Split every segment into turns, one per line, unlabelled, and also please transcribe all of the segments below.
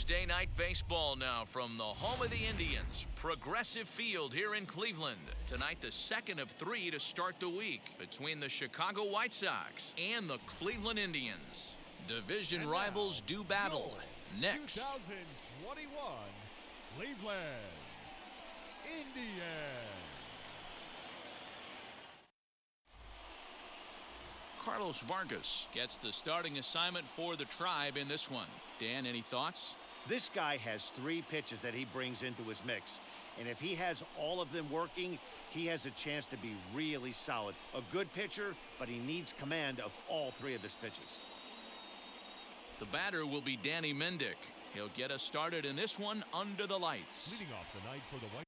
Thursday night baseball now from the home of the Indians, Progressive Field here in Cleveland. Tonight, the second of three to start the week between the Chicago White Sox and the Cleveland Indians. Division rivals do battle. Next.
2021 Cleveland Indians.
Carlos Vargas gets the starting assignment for the Tribe in this one. Dan, any thoughts?
This guy has 3 pitches that he brings into his mix. And if he has all of them working, he has a chance to be really solid. A good pitcher, but he needs command of all 3 of his pitches.
The batter will be Danny Mendick. He'll get us started in this one under the lights.
Leading off the night for the White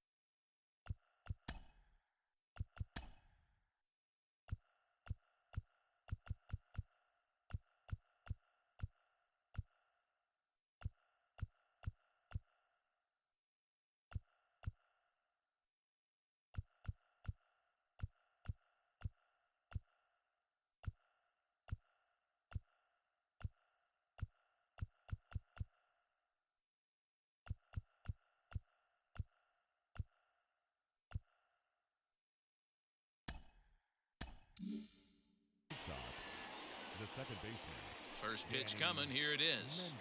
Sox, the second baseman.
First pitch coming, here it is.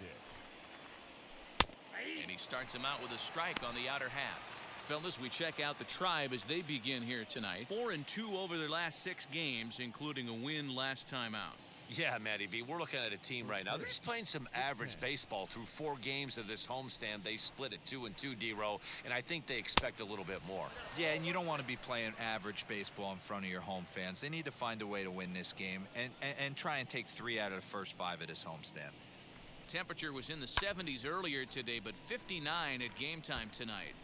And he starts him out with a strike on the outer half. Fellas, we check out the Tribe as they begin here tonight. 4-2 over their last 6 games, including a win last time out.
Yeah, Matty V, we're looking at a team right now. They're just playing some average baseball through 4 games of this homestand. They split at 2-2, D-Row, and I think they expect a little bit more.
Yeah, and you don't want to be playing average baseball in front of your home fans. They need to find a way to win this game and try and take 3 out of the first 5 of this homestand.
Temperature was in the 70s earlier today, but 59 at game time tonight.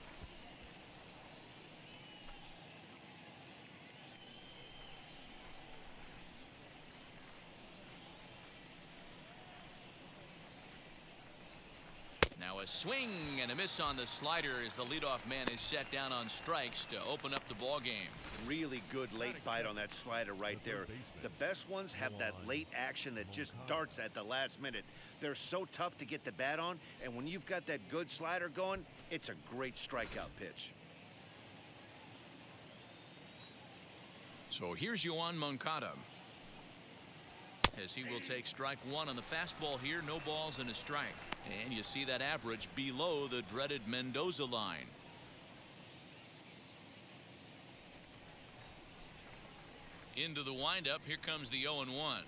Now a swing and a miss on the slider as the leadoff man is set down on strikes to open up the ball game.
Really good late bite on that slider right there. The best ones have that late action that just darts at the last minute. They're so tough to get the bat on, and when you've got that good slider going, it's a great strikeout pitch.
So here's Yoan Moncada, as he will take strike 1 on the fastball here. No balls and a strike. And you see that average below the dreaded Mendoza line. Into the windup. Here comes the 0-1.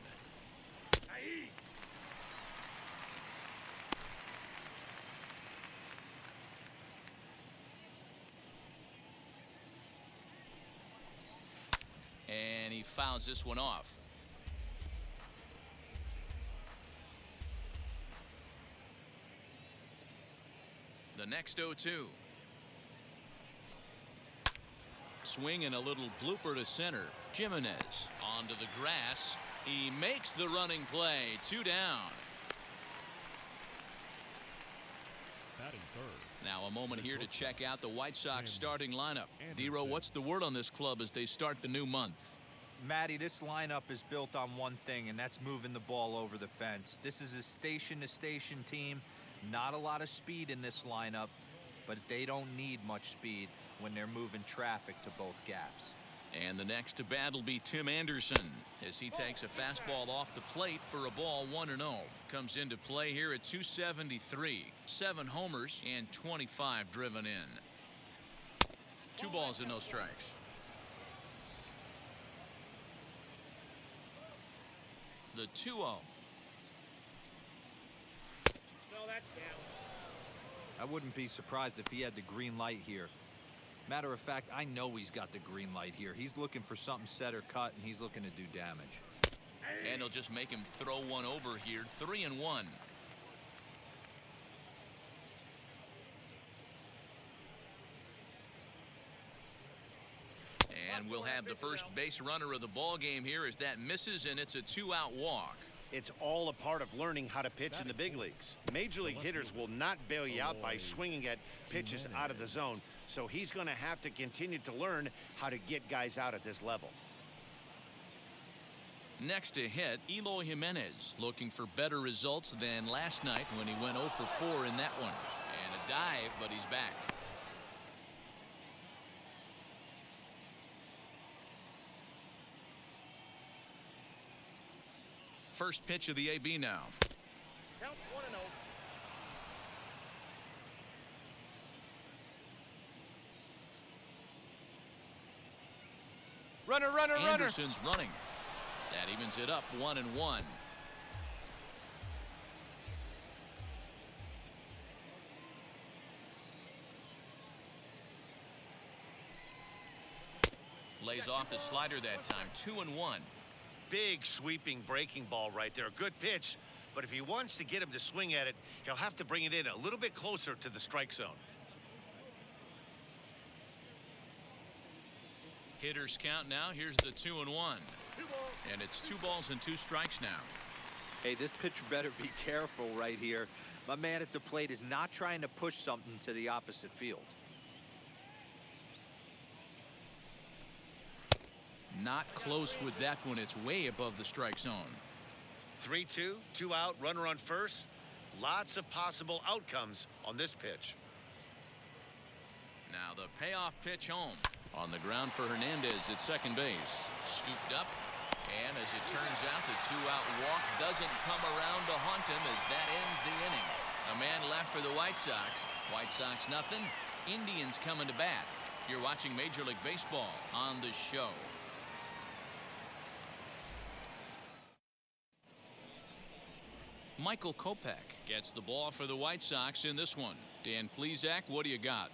And he fouls this one off. The next 0-2. Swing and a little blooper to center. Jimenez onto the grass. He makes the running play. 2 down.
batting third.
Now a moment here to check out the White Sox starting lineup. D-Row, what's the word on this club as they start the new month?
Matty, this lineup is built on one thing, and that's moving the ball over the fence. This is a station-to-station team. Not a lot of speed in this lineup, but they don't need much speed when they're moving traffic to both gaps.
And the next to bat will be Tim Anderson as he takes a fastball off the plate for a ball 1-0. Comes into play here at 273. 7 homers and 25 driven in. 2 balls and no strikes. The 2-0.
So that's down.
I wouldn't be surprised if he had the green light here. Matter of fact, I know he's got the green light here. He's looking for something set or cut, and he's looking to do damage.
And he'll just make him throw one over here. 3-1. And we'll have the first base runner of the ball game here as that misses, and it's a 2-out walk.
It's all a part of learning how to pitch in the big leagues. Major league hitters will not bail you out by swinging at pitches out of the zone, so he's going to have to continue to learn how to get guys out at this level.
Next to hit, Eloy Jimenez, looking for better results than last night when he went 0 for 4 in that one. And a dive, but he's back. First pitch of the AB now.
Count 1-0.
Runner, runner, runner.
Anderson's running. That evens it up 1-1. Lays off the slider that time. 2-1.
Big sweeping breaking ball right there. Good pitch. But if he wants to get him to swing at it, he'll have to bring it in a little bit closer to the strike zone.
Hitters count now. Here's the 2-1. And it's 2 balls and 2 strikes now.
Hey, this pitcher better be careful right here. My man at the plate is not trying to push something to the opposite field.
Not close with that one. It's way above the strike zone.
3-2, 2 out, runner on first. Lots of possible outcomes on this pitch.
Now the payoff pitch home. On the ground for Hernandez at second base. Scooped up. And as it turns out, the 2-out walk doesn't come around to haunt him as that ends the inning. A man left for the White Sox. White Sox nothing. Indians coming to bat. You're watching Major League Baseball on the show. Michael Kopech gets the ball for the White Sox in this one. Dan Plesac, what do you got?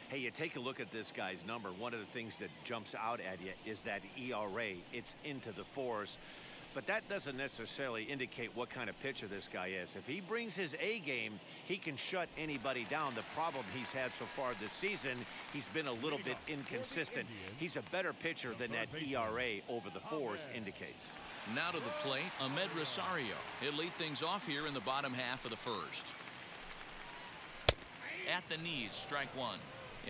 Hey, you take a look at this guy's number. One of the things that jumps out at you is that ERA. It's into the 4s. But that doesn't necessarily indicate what kind of pitcher this guy is. If he brings his A game, he can shut anybody down. The problem he's had so far this season, he's been a little bit inconsistent. He's a better pitcher than that ERA over the 4s indicates.
Now to the plate, Ahmed Rosario. He'll lead things off here in the bottom half of the first. At the knees, strike one.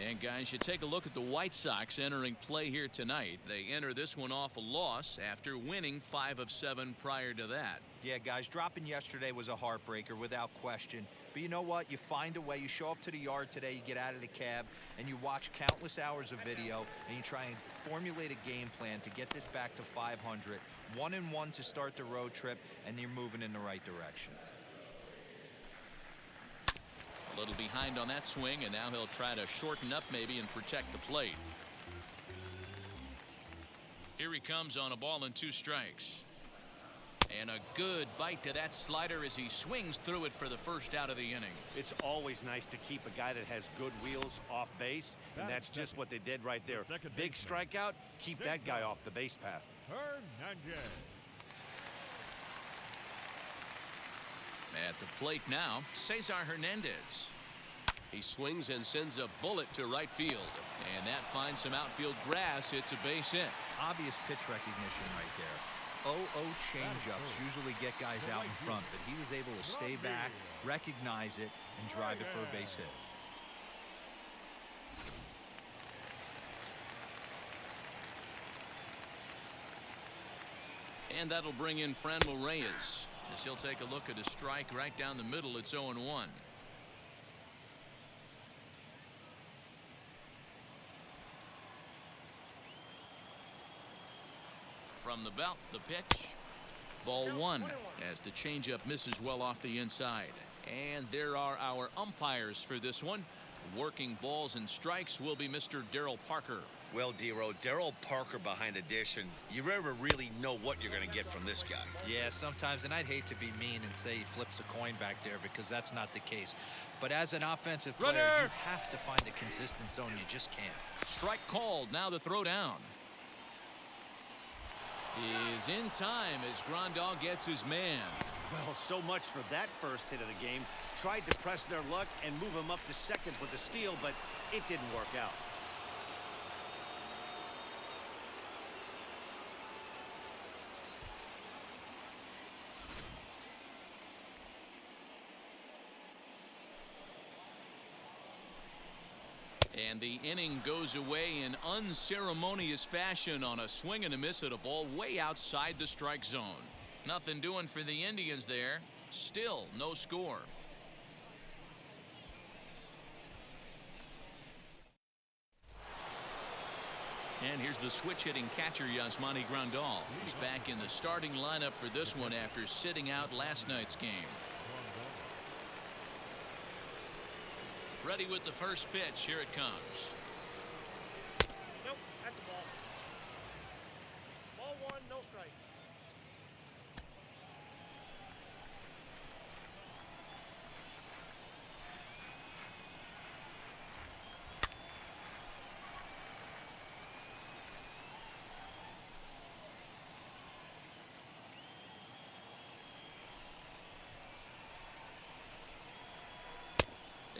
And guys, you take a look at the White Sox entering play here tonight. They enter this one off a loss after winning 5 of 7 prior to that.
Yeah, guys, dropping yesterday was a heartbreaker without question. But you know what? You find a way. You show up to the yard today, you get out of the cab, and you watch countless hours of video, and you try and formulate a game plan to get this back to 500. 1-1 to start the road trip, and you're moving in the right direction.
A little behind on that swing, and now he'll try to shorten up maybe and protect the plate. Here he comes on a ball and 2 strikes. And a good bite to that slider as he swings through it for the first out of the inning.
It's always nice to keep a guy that has good wheels off base, and that's just what they did right there. Big strikeout, keep that guy off the base path.
Hernandez.
At the plate now, Cesar Hernandez. He swings and sends a bullet to right field. And that finds some outfield grass. It's a base hit.
Obvious pitch recognition right there. 0-0 changeups usually get guys out in front, but he was able to stay back, recognize it, and drive it for a base hit.
And that'll bring in Franmil Reyes. As he'll take a look at a strike right down the middle. It's 0-1. From the belt, the pitch. Ball 1 as the changeup misses well off the inside. And there are our umpires for this one. Working balls and strikes will be Mr. Darryl Parker.
Well, D-Row, Darryl Parker behind the dish, and you never really know what you're going to get from this guy.
Yeah, sometimes, and I'd hate to be mean and say he flips a coin back there because that's not the case. But as an offensive player, you have to find a consistent zone. You just can't.
Strike called. Now the throw down. Is in time as Grandal gets his man.
Well, so much for that first hit of the game. Tried to press their luck and move him up to second with a steal, but it didn't work out.
And the inning goes away in unceremonious fashion on a swing and a miss at a ball way outside the strike zone. Nothing doing for the Indians there. Still no score. And here's the switch-hitting catcher, Yasmani Grandal. He's back in the starting lineup for this one after sitting out last night's game. Ready with the first pitch. Here it comes.
Nope, that's a ball. Ball one, no strike.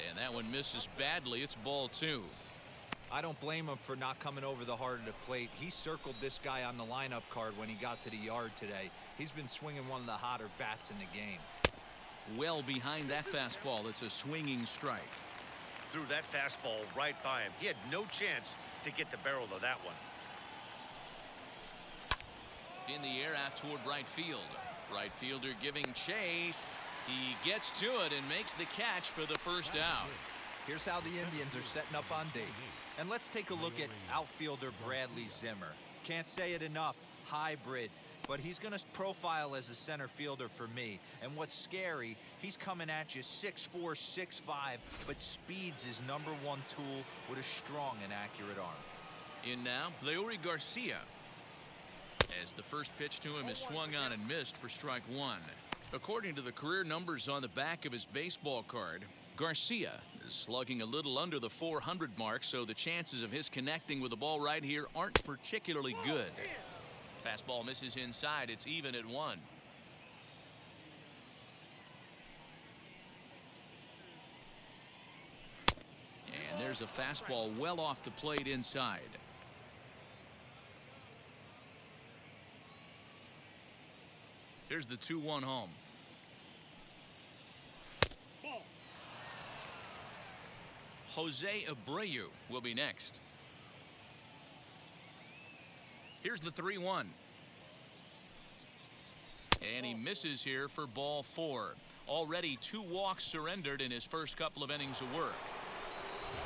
And that one misses badly. It's ball two.
I don't blame him for not coming over the heart of the plate. He circled this guy on the lineup card when he got to the yard today. He's been swinging one of the hotter bats in the game.
Well behind that fastball. It's a swinging strike.
Threw that fastball right by him. He had no chance to get the barrel of that one.
In the air out toward right field. Right fielder giving chase. He gets to it and makes the catch for the first out.
Here's how the Indians are setting up on date. And let's take a look at outfielder Bradley Zimmer. Can't say it enough. Hybrid. But he's going to profile as a center fielder for me. And what's scary, he's coming at you 6'4", 6'5", but speed's his #1 tool with a strong and accurate arm.
In now, Leury Garcia. As the first pitch to him is swung on and missed for strike one. According to the career numbers on the back of his baseball card, Garcia is slugging a little under the 400 mark, so the chances of his connecting with the ball right here aren't particularly good. Fastball misses inside. It's even at 1. And there's a fastball well off the plate inside. Here's the 2-1 home.
Ball.
Jose Abreu will be next. Here's the 3-1. And he misses here for ball 4. Already 2 walks surrendered in his first couple of innings of work.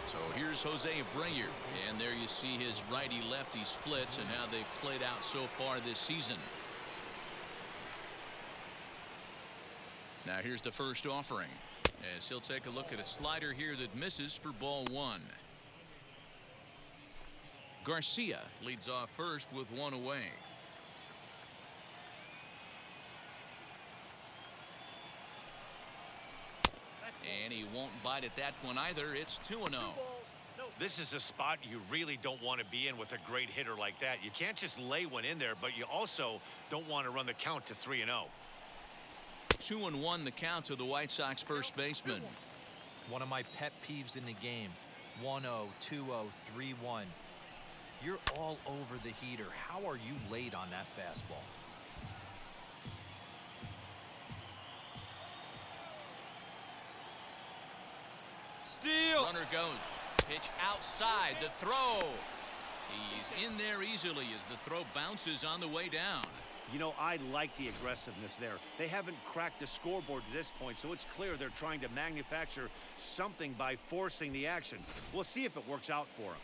So here's Jose Abreu. And there you see his righty-lefty splits and how they've played out so far this season. Now here's the first offering, as he'll take a look at a slider here that misses for ball 1. Garcia leads off first with 1 away. And he won't bite at that one either. It's 2-0.
This is a spot you really don't want to be in with a great hitter like that. You can't just lay one in there, but you also don't want to run the count to 3-0.
2-1 the count to the White Sox first baseman.
One of my pet peeves in the game. 1-0, 2-0, 3-1. You're all over the heater. How are you late on that fastball?
Steal. Runner goes. Pitch outside. The throw. He's in there easily as the throw bounces on the way down.
You know, I like the aggressiveness there. They haven't cracked the scoreboard to this point, so it's clear they're trying to manufacture something by forcing the action. We'll see if it works out for them.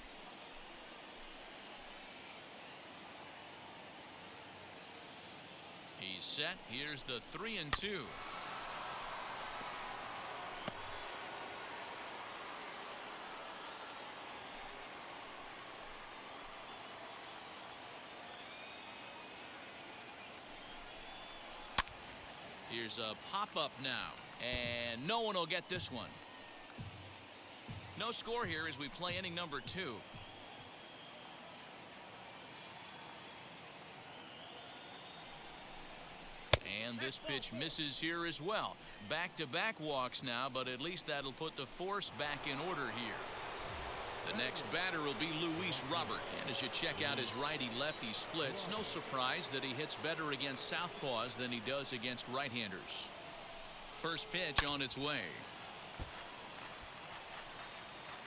He's set. Here's the 3-2. Here's a pop-up now, and no one will get this one. No score here as we play inning number 2. And this pitch misses here as well. Back-to-back walks now, but at least that'll put the force back in order here. The next batter will be Luis Robert. And as you check out his righty-lefty splits, no surprise that he hits better against southpaws than he does against right-handers. First pitch on its way.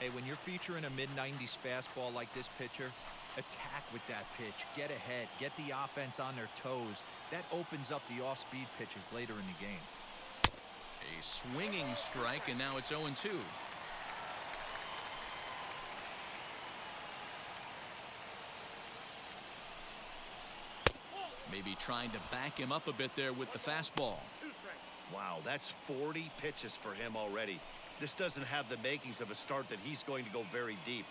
Hey, when you're featuring a mid-90s fastball like this pitcher, attack with that pitch. Get ahead. Get the offense on their toes. That opens up the off-speed pitches later in the game.
A swinging strike, and now it's 0-2. Maybe trying to back him up a bit there with the fastball.
Wow, that's 40 pitches for him already. This doesn't have the makings of a start that he's going to go very deep.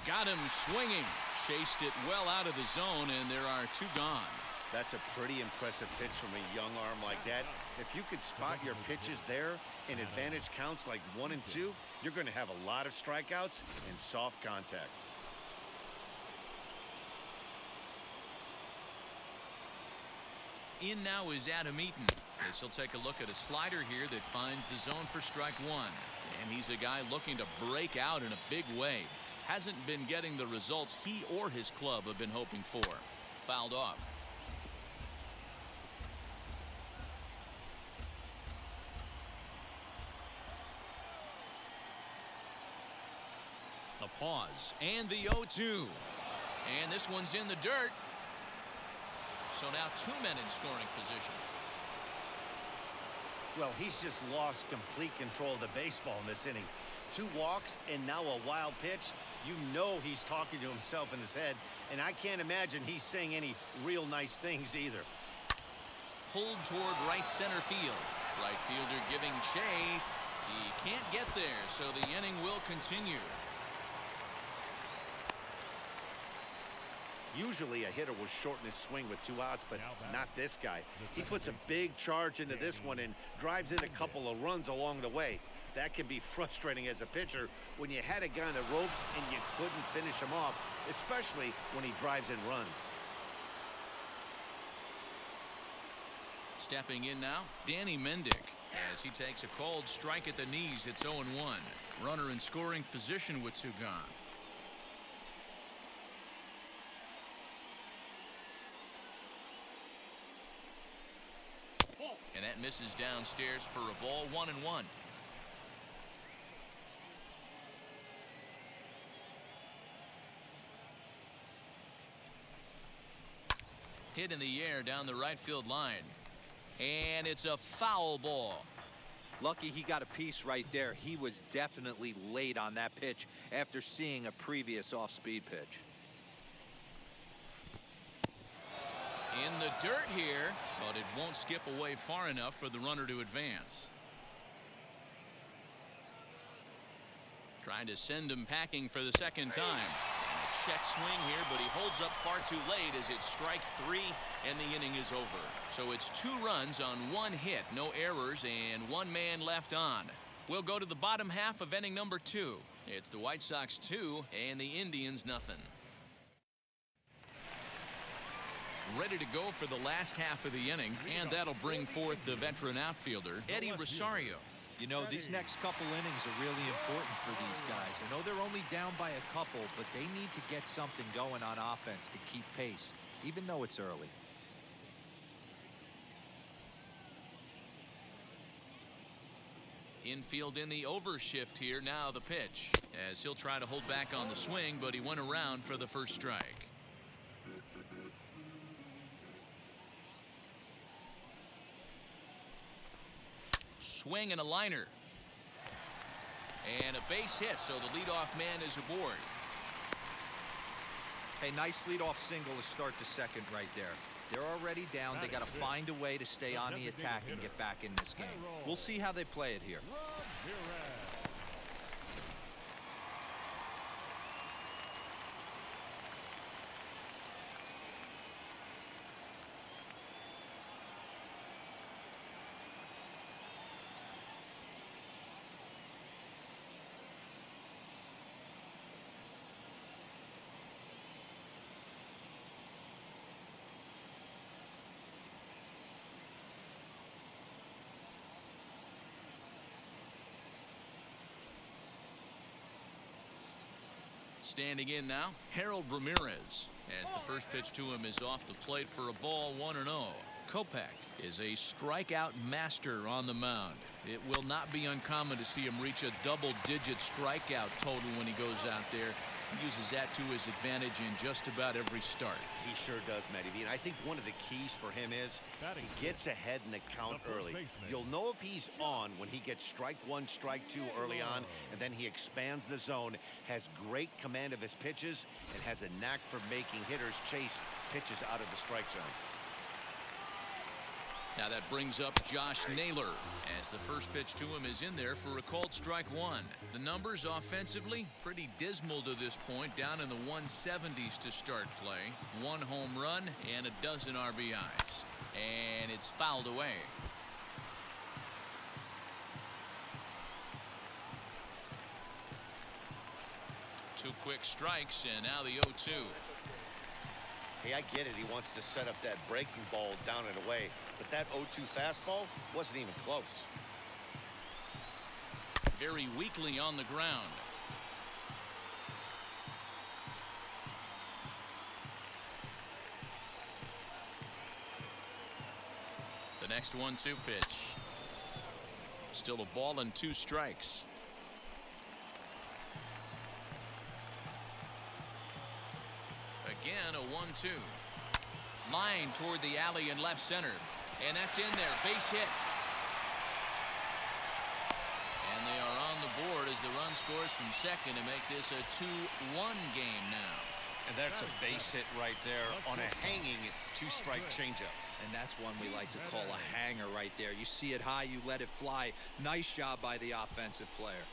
Got him swinging. Chased it well out of the zone, and there are 2 gone.
That's a pretty impressive pitch from a young arm like that. If you could spot your pitches there in advantage counts like 1 and 2, you're going to have a lot of strikeouts and soft contact.
In now is Adam Eaton. As he'll take a look at a slider here that finds the zone for strike 1. And he's a guy looking to break out in a big way. Hasn't been getting the results he or his club have been hoping for. Fouled off. The pause and the 0-2. And this one's in the dirt. So now 2 men in scoring position.
Well, he's just lost complete control of the baseball in this inning. 2 walks and now a wild pitch. You know he's talking to himself in his head, and I can't imagine he's saying any real nice things either.
Pulled toward right center field. Right fielder giving chase. He can't get there, so the inning will continue.
Usually a hitter will shorten his swing with 2 outs, but not this guy. He puts a big charge into this one and drives in a couple of runs along the way. That can be frustrating as a pitcher when you had a guy on the ropes and you couldn't finish him off, especially when he drives in runs.
Stepping in now, Danny Mendick. As he takes a called strike at the knees, it's 0-1. Runner in scoring position with 2 gone. And that misses downstairs for a ball. 1-1. Hit in the air down the right field line. And it's a foul ball.
Lucky he got a piece right there. He was definitely late on that pitch after seeing a previous off-speed pitch.
In the dirt here, but it won't skip away far enough for the runner to advance. Trying to send him packing for the second time. And a check swing here, but he holds up far too late as it's strike 3 and the inning is over. So it's 2 runs on 1 hit, no errors, and 1 man left on. We'll go to the bottom half of inning number 2. It's the White Sox 2 and the Indians nothing. Ready to go for the last half of the inning, and that'll bring forth the veteran outfielder, Eddie Rosario.
You know, these next couple innings are really important for these guys. I know they're only down by a couple, but they need to get something going on offense to keep pace, even though it's early.
Infield in the overshift here. Now the pitch, as he'll try to hold back on the swing, but he went around for the first strike. Swing and a liner. And a base hit, so the leadoff man is aboard.
Hey, nice leadoff single to start the second right there. They're already down. They got to find a way to stay on the attack and get back in this game. We'll see how they play it here.
Standing in now, Harold Ramirez, as the first pitch to him is off the plate for a ball. 1-0. Kopech is a strikeout master on the mound. It will not be uncommon to see him reach a double-digit strikeout total when he goes out there. He uses that to his advantage in just about every start.
He sure does, Matty V. And I think one of the keys for him is he gets ahead in the count early. You'll know if he's on when he gets strike one, strike two early on, and then he expands the zone, has great command of his pitches, and has a knack for making hitters chase pitches out of the strike zone.
Now that brings up Josh Naylor as the first pitch to him is in there for a called strike one. The numbers offensively pretty dismal to this point, down in the 170s to start play. 1 home run and a dozen RBIs. And it's fouled away. Two quick strikes and now the 0-2.
Hey, I get it. He wants to set up that breaking ball down and away, but that 0-2 fastball wasn't even close.
Very weakly on the ground. The next 1-2 pitch. Still a ball and 2 strikes. Again, a 1-2. Line toward the alley in left center. And that's in there. Base hit. And they are on the board as the run scores from second to make this a 2-1 game now.
And that's a base hit right there on a hanging 2-strike changeup.
And that's one we like to call a hanger right there. You see it high, you let it fly. Nice job by the offensive player.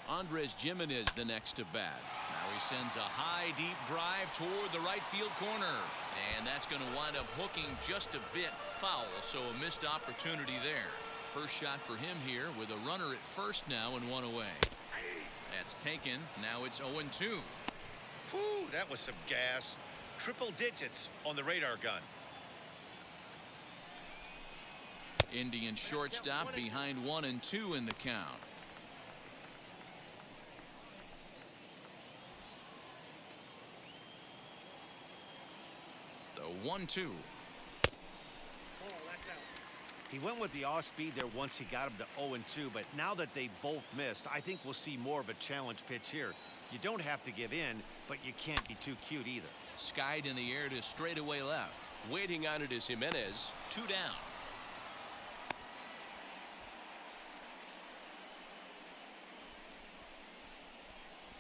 Andres Gimenez the next to bat. Now he sends a high deep drive toward the right field corner, and that's going to wind up hooking just a bit foul, so a missed opportunity there. First shot for him here with a runner at first now and 1 away. That's taken. Now it's 0-2.
Whew, that was some gas. Triple digits on the radar gun.
Indian shortstop behind 1-2 in the count. The 1-2.
He went with the off speed there once he got him to 0-2, but now that they both missed, I think we'll see more of a challenge pitch here. You don't have to give in, but you can't be too cute either.
Skied in the air to straightaway left. Waiting on it is Jimenez. 2 down.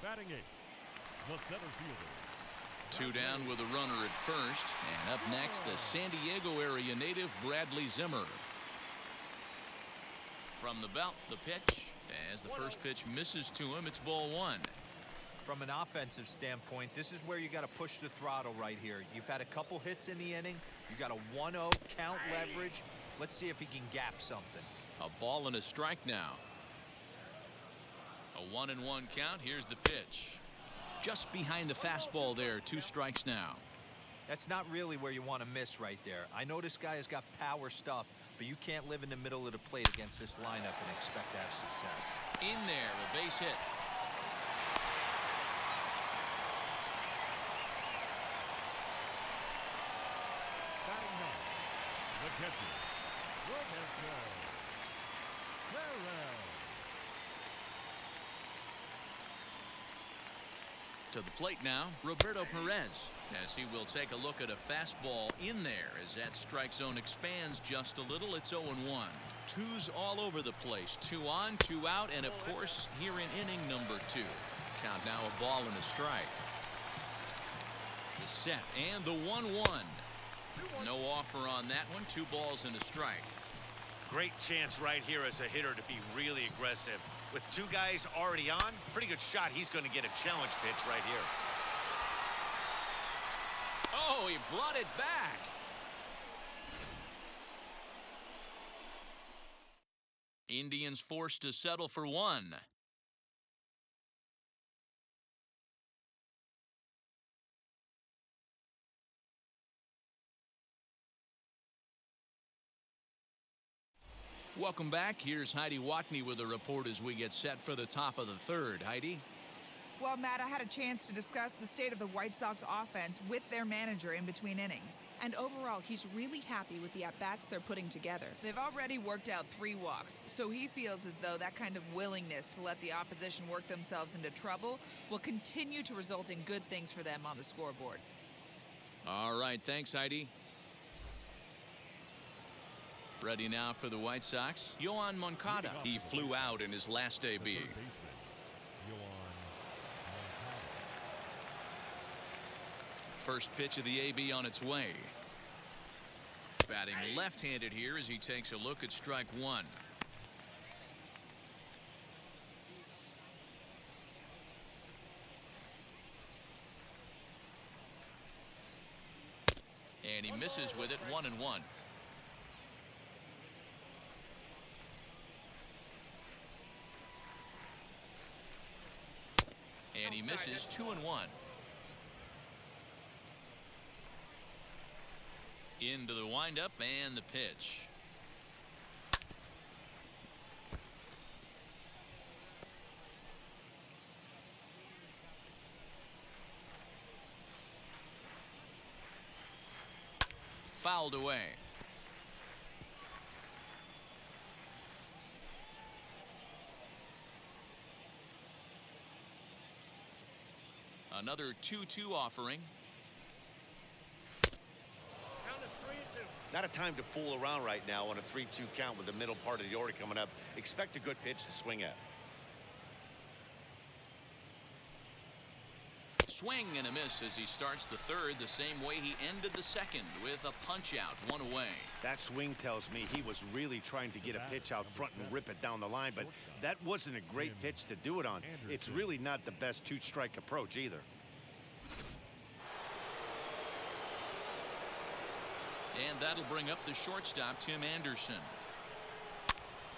Batting 8th, the center fielder.
2 down with a runner at first. And up next, the San Diego area native Bradley Zimmer. From the belt, the pitch. As the first pitch misses to him, it's ball 1.
From an offensive standpoint, this is where you got to push the throttle right here. You've had a couple hits in the inning. You got a 1-0 count leverage. Let's see if he can gap something.
A ball and a strike now. A 1-1 count. Here's the pitch. Just behind the fastball there. 2 strikes now.
That's not really where you want to miss right there. I know this guy has got power stuff, but you can't live in the middle of the plate against this lineup and expect to have success.
In there, a base hit.
Batting 9th, the catcher, Roberto Perez.
To the plate now, Roberto Perez, as he will take a look at a fastball in there as that strike zone expands just a little. It's 0-1. 2s all over the place. 2 on, 2 out, and of course here in inning number 2. Count now a ball and a strike. The set and the 1-1. No offer on that one. 2 balls and a strike.
Great chance right here as a hitter to be really aggressive. With two guys already on, pretty good shot. He's going to get a challenge pitch right here.
Oh, he brought it back. Indians forced to settle for one. Welcome back. Here's Heidi Watney with a report as we get set for the top of the third. Heidi?
Well, Matt, I had a chance to discuss the state of the White Sox offense with their manager in between innings. And overall, he's really happy with the at-bats they're putting together. They've already worked out 3 walks, so he feels as though that kind of willingness to let the opposition work themselves into trouble will continue to result in good things for them on the scoreboard.
All right, thanks, Heidi. Ready now for the White Sox, Yoan Moncada. He flew out in his last AB. First pitch of the AB on its way. Batting left-handed here as he takes a look at strike one. And he misses with it, 1-1. And he misses 2-1. Into the windup and the pitch. Fouled away. Another 2-2 offering.
Not a time to fool around right now on a 3-2 count with the middle part of the order coming up. Expect a good pitch to swing at.
Swing and a miss as he starts the third the same way he ended the second with a punch out, 1 away.
That swing tells me he was really trying to get a pitch out front and rip it down the line, but that wasn't a great pitch to do it on. It's really not the best 2-strike approach either.
And that'll bring up the shortstop, Tim Anderson.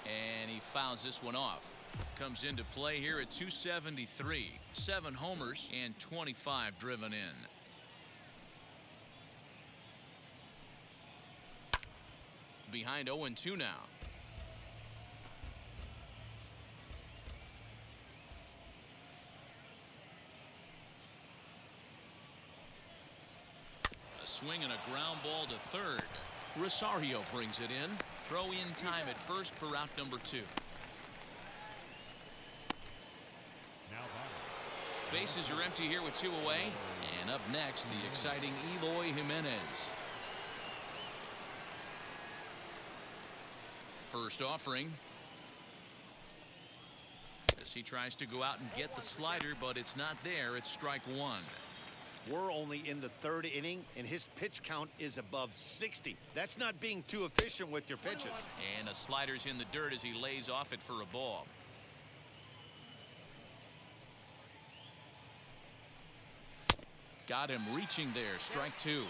And he fouls this one off. Comes into play here at 273. 7 homers and 25 driven in. Behind 0-2 now. Swing and a ground ball to third. Rosario brings it in. Throw in time at first for out number 2. Bases are empty here with 2 away. And up next, the exciting Eloy Jimenez. First offering. As he tries to go out and get the slider, but it's not there. It's strike one.
We're only in the 3rd inning, and his pitch count is above 60. That's not being too efficient with your pitches.
And a slider's in the dirt as he lays off it for a ball. Got him reaching there. Strike 2.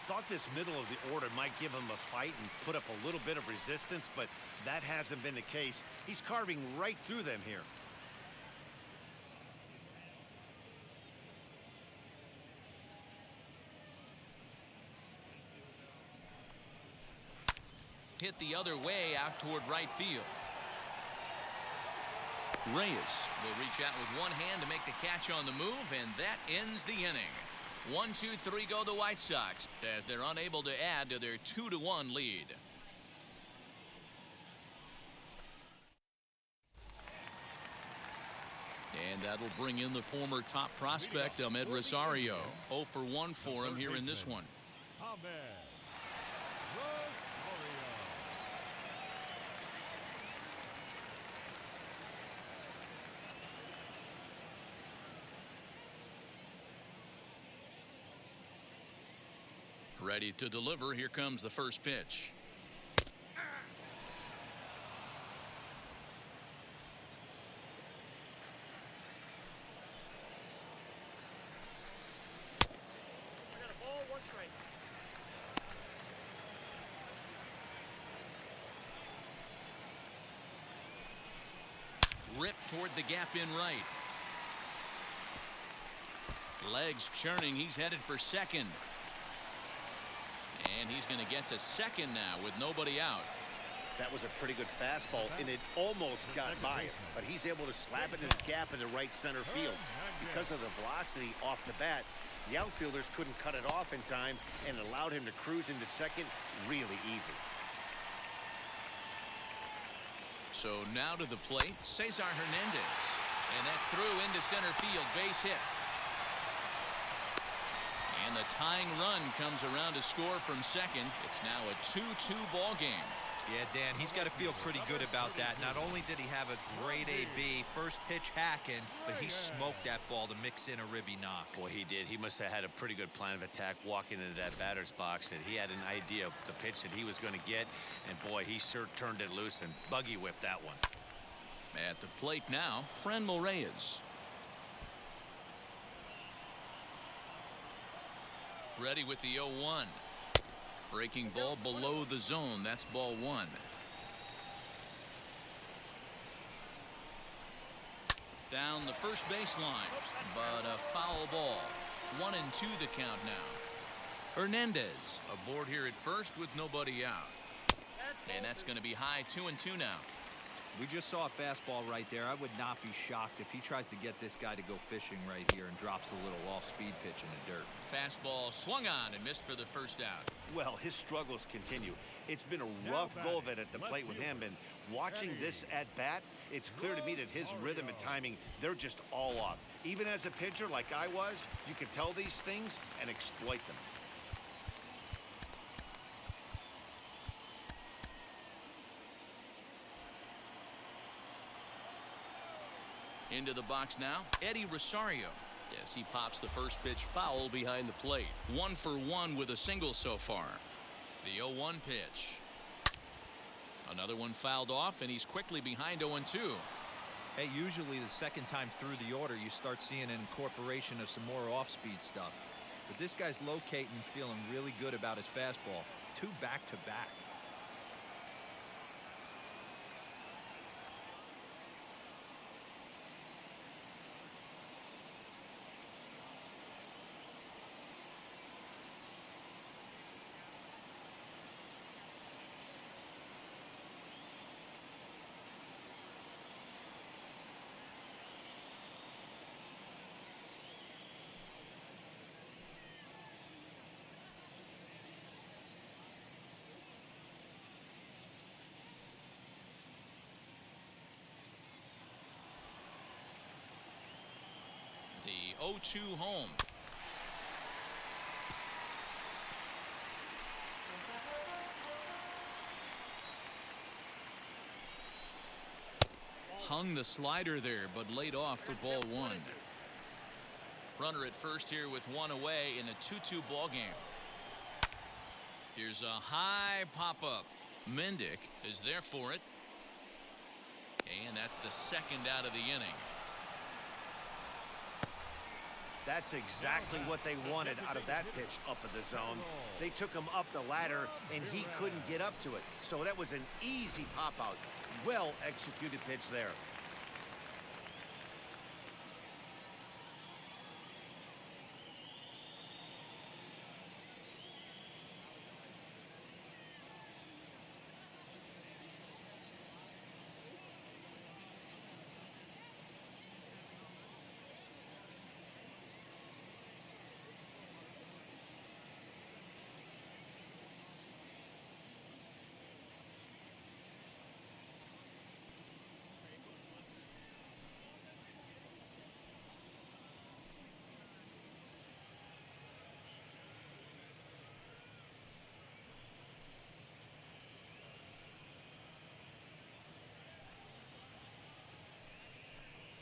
Thought this middle of the order might give him a fight and put up a little bit of resistance, but that hasn't been the case. He's carving right through them here.
Hit the other way out toward right field. Reyes will reach out with one hand to make the catch on the move, and that ends the inning. 1-2-3 go the White Sox as they're unable to add to their 2-1 lead. And that'll bring in the former top prospect, Ahmed Rosario. 0 for 1 for him here in this one. Ready to deliver. Here comes the first pitch. carved the gap in right. Legs churning. He's headed for second. And he's going to get to second now with nobody out.
That was a pretty good fastball, and it almost got by him. But he's able to slap it in the gap in the right center field. Because of the velocity off the bat, the outfielders couldn't cut it off in time and allowed him to cruise into second really easy.
So now to the plate, Cesar Hernandez. And that's through into center field, base hit. And the tying run comes around to score from second. It's now a 2-2 ball game.
Yeah, Dan, he's got to feel pretty good about that. Not only did he have a great AB, first pitch hacking, but he smoked that ball to mix in a ribby knock.
Boy, he did. He must have had a pretty good plan of attack walking into that batter's box, and he had an idea of the pitch that he was going to get, and boy, he sure turned it loose and buggy whipped that one.
At the plate now, Franmil Reyes. Ready with the 0-1. Breaking ball below the zone. That's ball one. Down the first baseline, but a foul ball. 1-2 the count now. Hernandez aboard here at first with nobody out. And that's going to be high 2-2 now.
We just saw a fastball right there. I would not be shocked if he tries to get this guy to go fishing right here and drops a little off-speed pitch in the dirt.
Fastball swung on and missed for the first out.
Well, his struggles continue. It's been a rough go of it at the plate with him, and watching this at bat, it's clear to me that his rhythm and timing, they're just all off. Even as a pitcher like I was, you can tell these things and exploit them.
Into the box now, Eddie Rosario. Yes, he pops the first pitch foul behind the plate. 1 for 1 with a single so far. The 0-1 pitch. Another one fouled off, and he's quickly behind 0-2.
Hey, usually the second time through the order, you start seeing an incorporation of some more off-speed stuff. But this guy's locating, feeling really good about his fastball. 2 back-to-back.
The 0-2 home. Hung the slider there, but laid off for ball one. Runner at first here with one away in a 2-2 ball game. Here's a high pop-up. Mendick is there for it. And that's the second out of the inning.
That's exactly what they wanted out of that pitch up in the zone. They took him up the ladder, and he couldn't get up to it. So that was an easy pop-out. Well-executed pitch there.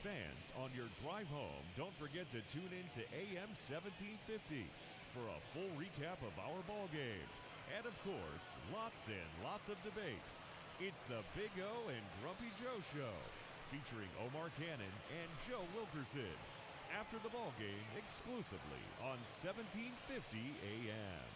Fans, on your drive home, don't forget to tune in to AM 1750 for a full recap of our ball game. And of course, lots and lots of debate. It's the Big O and Grumpy Joe Show, featuring Omar Cannon and Joe Wilkerson. After the ball game, exclusively on 1750 AM.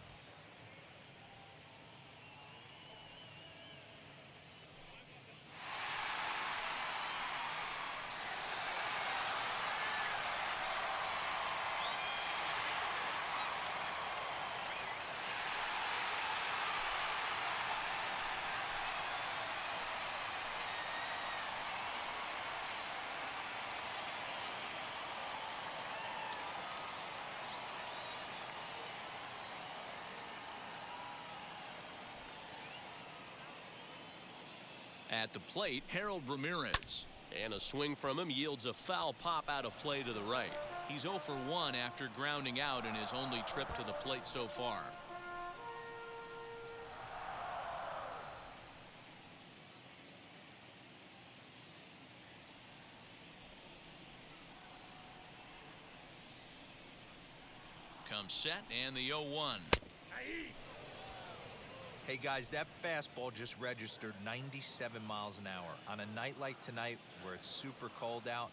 At the plate, Harold Ramirez.
And a swing from him yields a foul pop out of play to the right.
He's 0 for 1 after grounding out in his only trip to the plate so far. Comes set and the 0-1.
Hey guys, that fastball just registered 97 miles an hour. On a night like tonight where it's super cold out,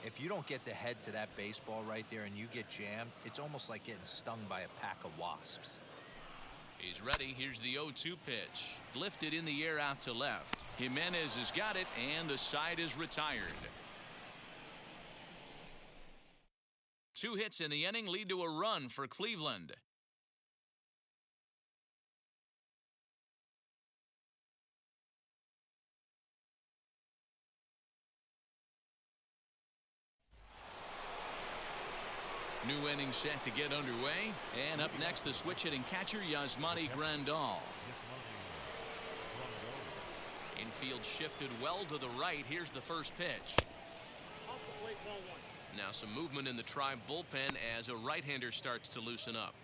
if you don't get to head to that baseball right there and you get jammed, it's almost like getting stung by a pack of wasps.
He's ready. Here's the 0-2 pitch. Lifted in the air out to left. Jimenez has got it, and the side is retired. 2 hits in the inning lead to a run for Cleveland. New inning set to get underway. And up next, the switch-hitting catcher, Yasmani Grandal. Infield shifted well to the right. Here's the first pitch.
Off the plate, ball 1.
Now some movement in the Tribe bullpen as a right-hander starts to loosen up.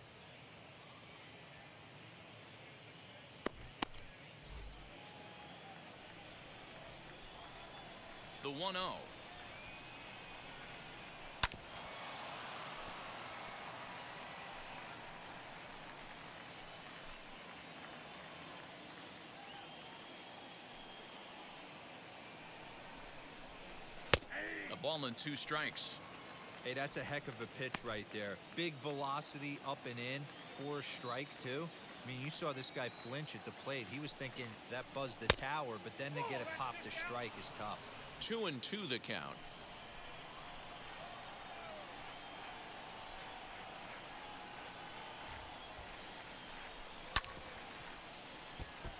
The 1-0. A ball and 2 strikes.
Hey, that's a heck of a pitch right there. Big velocity up and in for a strike, too. I mean, you saw this guy flinch at the plate. He was thinking that buzzed the tower, but then to get it popped to strike is tough.
2-2 the count.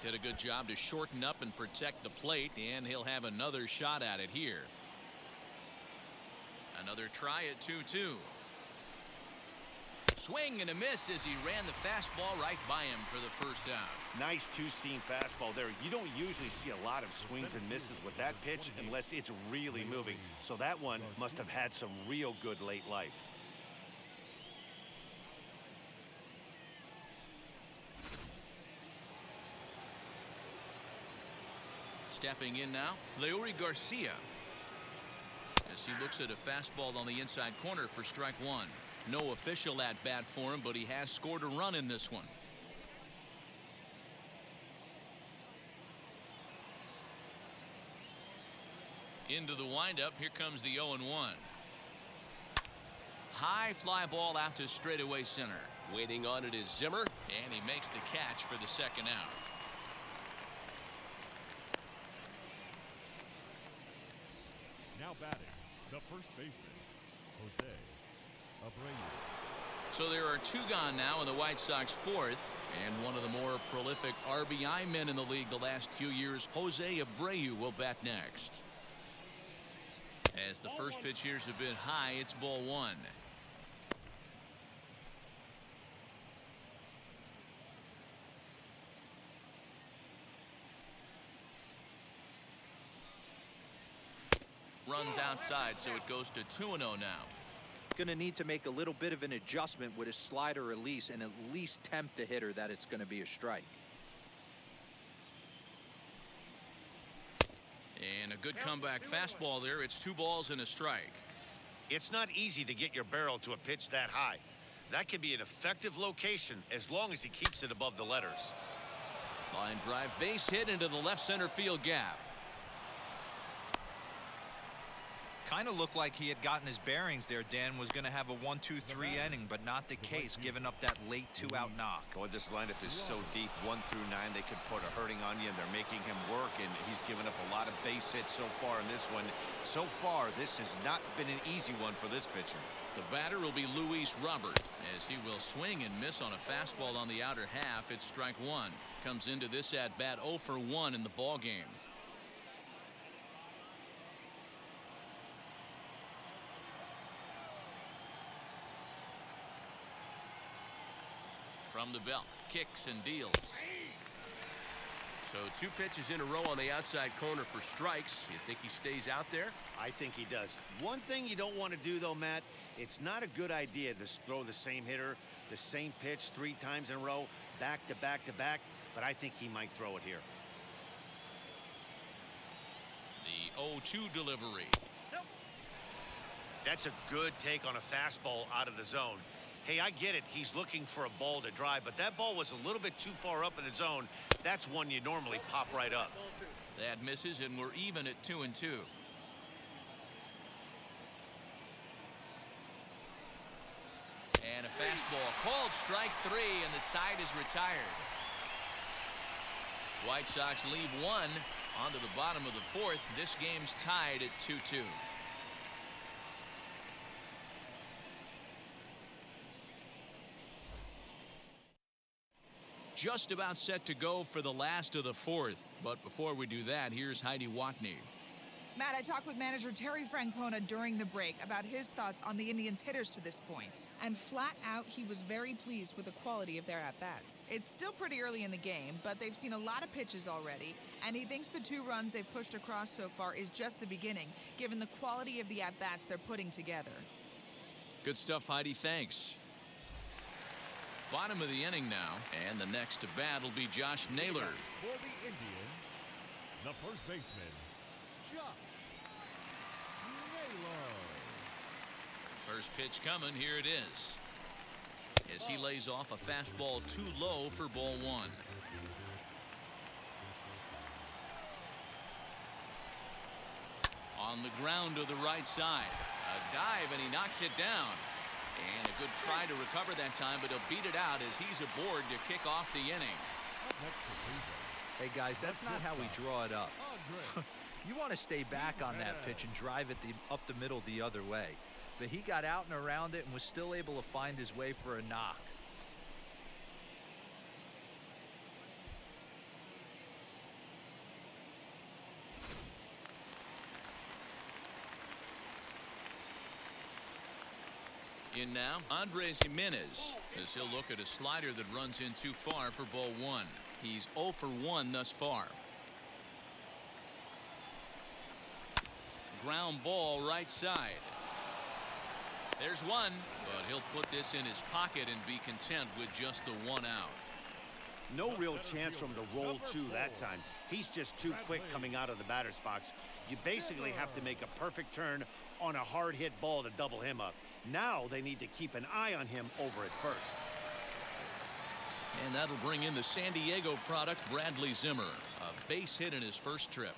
Did a good job to shorten up and protect the plate, and he'll have another shot at it here. Another try at 2-2. Swing and a miss as he ran the fastball right by him for the first out.
Nice two-seam fastball there. You don't usually see a lot of swings and misses with that pitch unless it's really moving. So that one must have had some real good late life.
Stepping in now, Leury Garcia. As he looks at a fastball on the inside corner for strike 1. No official at bat for him, but he has scored a run in this one. Into the windup, here comes the 0-1. High fly ball out to straightaway center.
Waiting on it is Zimmer.
And he makes the catch for the second out.
Now batting, the first baseman, Jose Abreu.
So there are 2 gone now in the White Sox 4th, and one of the more prolific RBI men in the league the last few years, Jose Abreu, will bat next. As the first pitch here's a bit high, it's ball 1. Runs outside, so it goes to 2-0 now.
Going to need to make a little bit of an adjustment with his slider release and at least tempt the hitter that it's going to be a strike.
And a good comeback fastball there. It's 2 balls and a strike.
It's not easy to get your barrel to a pitch that high. That can be an effective location as long as he keeps it above the letters.
Line drive, base hit into the left center field gap.
Kind of looked like he had gotten his bearings there. Dan was going to have a 1-2-3 inning, but not the case, giving up that late 2-out knock.
Boy, this lineup is so deep, 1 through 9. They could put a hurting on you, and they're making him work, and he's given up a lot of base hits so far in this one. So far, this has not been an easy one for this pitcher.
The batter will be Luis Robert, as he will swing and miss on a fastball on the outer half. It's strike 1. Comes into this at bat 0 for 1 in the ball game. From the belt, kicks and deals.
So 2 pitches in a row on the outside corner for strikes. You think he stays out there?
I think he does. One thing you don't want to do, though, Matt, it's not a good idea to throw the same hitter, the same pitch 3 times in a row, back to back to back, but I think he might throw it here.
The 0-2 delivery.
That's a good take on a fastball out of the zone. Hey, I get it. He's looking for a ball to drive, but that ball was a little bit too far up in the zone. That's one you normally pop right up.
That misses, and we're even at 2-2. And a fastball called strike 3, and the side is retired. White Sox leave 1 onto the bottom of the 4th. This game's tied at 2-2. Just about set to go for the last of the 4th. But before we do that, here's Heidi Watney.
Matt, I talked with manager Terry Francona during the break about his thoughts on the Indians' hitters to this point. And flat out, he was very pleased with the quality of their at-bats. It's still pretty early in the game, but they've seen a lot of pitches already, and he thinks the 2 runs they've pushed across so far is just the beginning, given the quality of the at-bats they're putting together.
Good stuff, Heidi. Thanks. Bottom of the inning now, and the next to bat will be Josh Naylor.
For the Indians, the first baseman, Josh Naylor.
First pitch coming, here it is. As he lays off a fastball too low for ball 1. On the ground to the right side. A dive, and he knocks it down. And a good try to recover that time, but he'll beat it out as he's aboard to kick off the inning.
Hey, guys, that's not how we draw it up. You want to stay back on that pitch and drive it up the middle the other way. But he got out and around it and was still able to find his way for a knock.
In now, Andres Jimenez, as he'll look at a slider that runs in too far for ball 1. He's 0 for 1 thus far. Ground ball right side. There's 1, but he'll put this in his pocket and be content with just the 1 out.
No real chance from the roll 2 that time. He's just too quick coming out of the batter's box. You basically have to make a perfect turn on a hard hit ball to double him up. Now they need to keep an eye on him over at first.
And that'll bring in the San Diego product, Bradley Zimmer. A base hit in his first trip.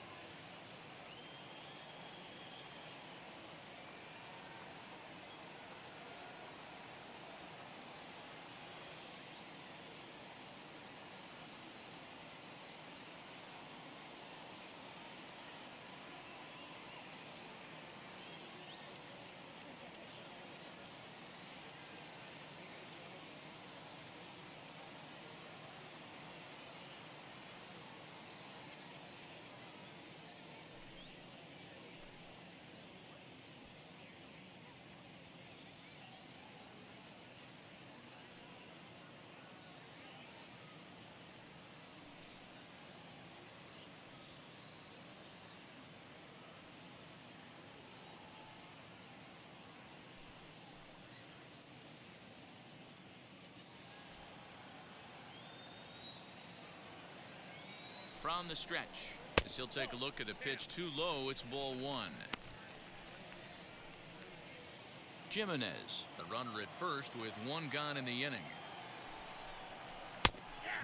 From the stretch, as he'll take a look at a pitch too low, it's ball 1. Jimenez, the runner at first with 1 gone in the inning.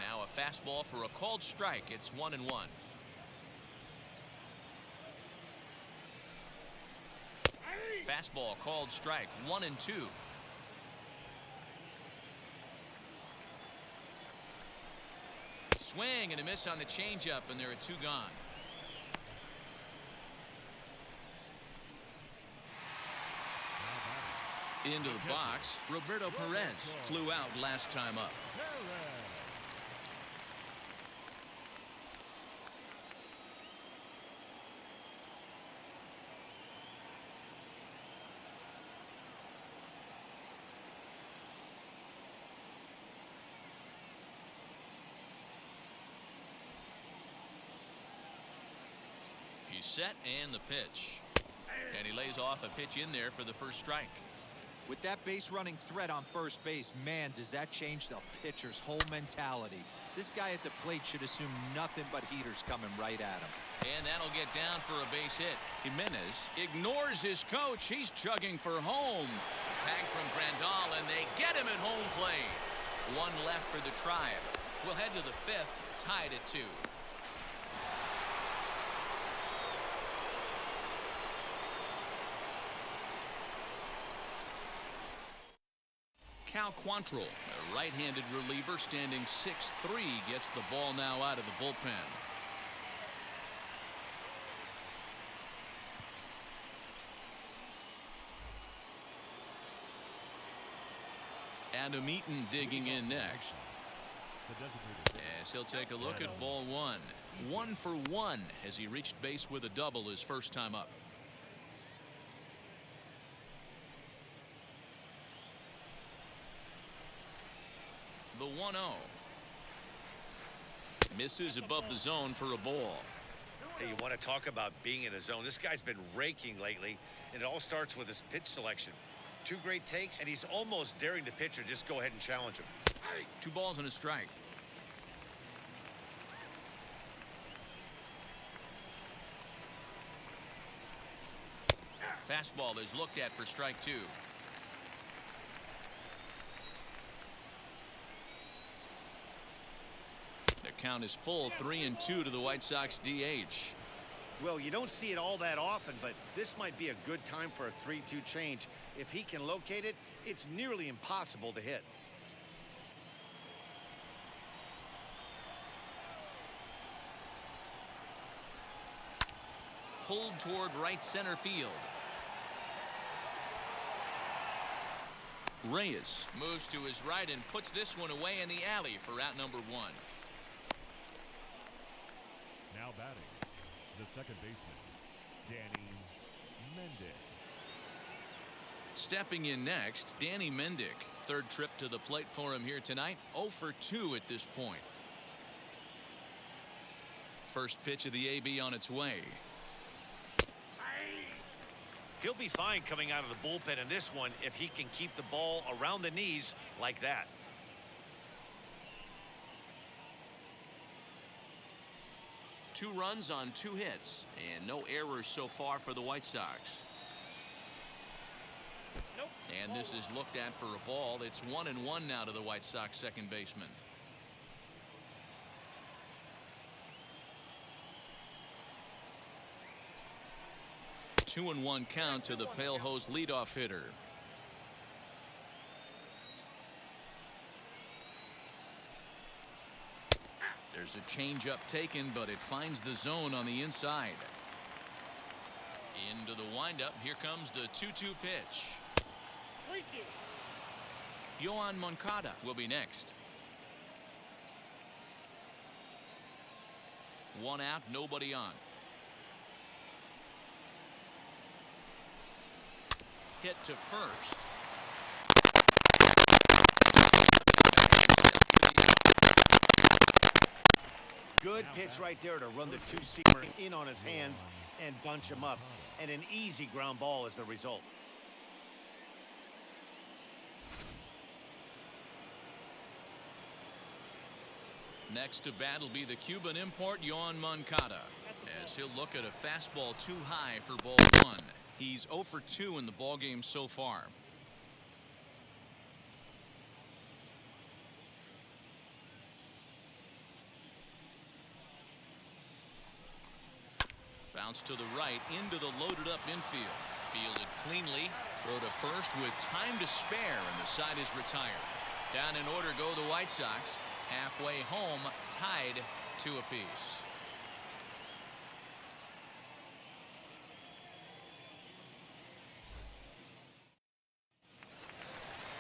Now a fastball for a called strike. It's 1-1. Fastball called strike, 1-2. Swing and a miss on the changeup, and there are 2 gone. Into the box, Roberto Perez flew out last time up. He's set and the pitch. And he lays off a pitch in there for the first strike.
With that base running threat on first base, man, does that change the pitcher's whole mentality. This guy at the plate should assume nothing but heaters coming right at him.
And that'll get down for a base hit. Jimenez ignores his coach. He's chugging for home. A tag from Grandal, and they get him at home plate. One left for the Tribe. We'll head to the fifth, tied at 2. Cal Quantrill, a right-handed reliever standing 6'3", gets the ball now out of the bullpen. Adam Eaton digging in next. As he'll take a look at ball 1. 1 for 1 as he reached base with a double his first time up. The 1-0. Misses above the zone for a ball.
Hey, you want to talk about being in the zone? This guy's been raking lately, and it all starts with his pitch selection. 2 great takes, and he's almost daring the pitcher just go ahead and challenge him.
2 balls and a strike. Fastball is looked at for strike 2. The count is full, 3-2 to the White Sox DH.
Well, you don't see it all that often, but this might be a good time for a 3-2 change. If he can locate it, it's nearly impossible to hit.
Pulled toward right center field. Reyes moves to his right and puts this one away in the alley for out number 1.
Now batting, the second baseman, Danny Mendick.
Stepping in next, Danny Mendick. Third trip to the plate for him here tonight. 0 for 2 at this point. First pitch of the AB on its way.
He'll be fine coming out of the bullpen in this one if he can keep the ball around the knees like that.
Two runs on 2 hits and no errors so far for the White Sox.
Nope.
And this is looked at for a ball. It's 1-1 now to the White Sox second baseman. A 2-1 count to the Pale Hose leadoff hitter. There's a changeup taken, but it finds the zone on the inside. Into the windup. Here comes the 2-2 pitch. Yoan Moncada will be next. 1 out, nobody on. Hit to first.
Good pitch right there to run the 2-seamer in on his hands and bunch him up. And an easy ground ball is the result.
Next to bat will be the Cuban import Yoan Moncada, as he'll look at a fastball too high for ball 1. He's 0 for 2 in the ballgame so far. Bounce to the right into the loaded up infield. Fielded cleanly. Throw to first with time to spare, and the side is retired. Down in order go the White Sox. Halfway home, tied 2 apiece.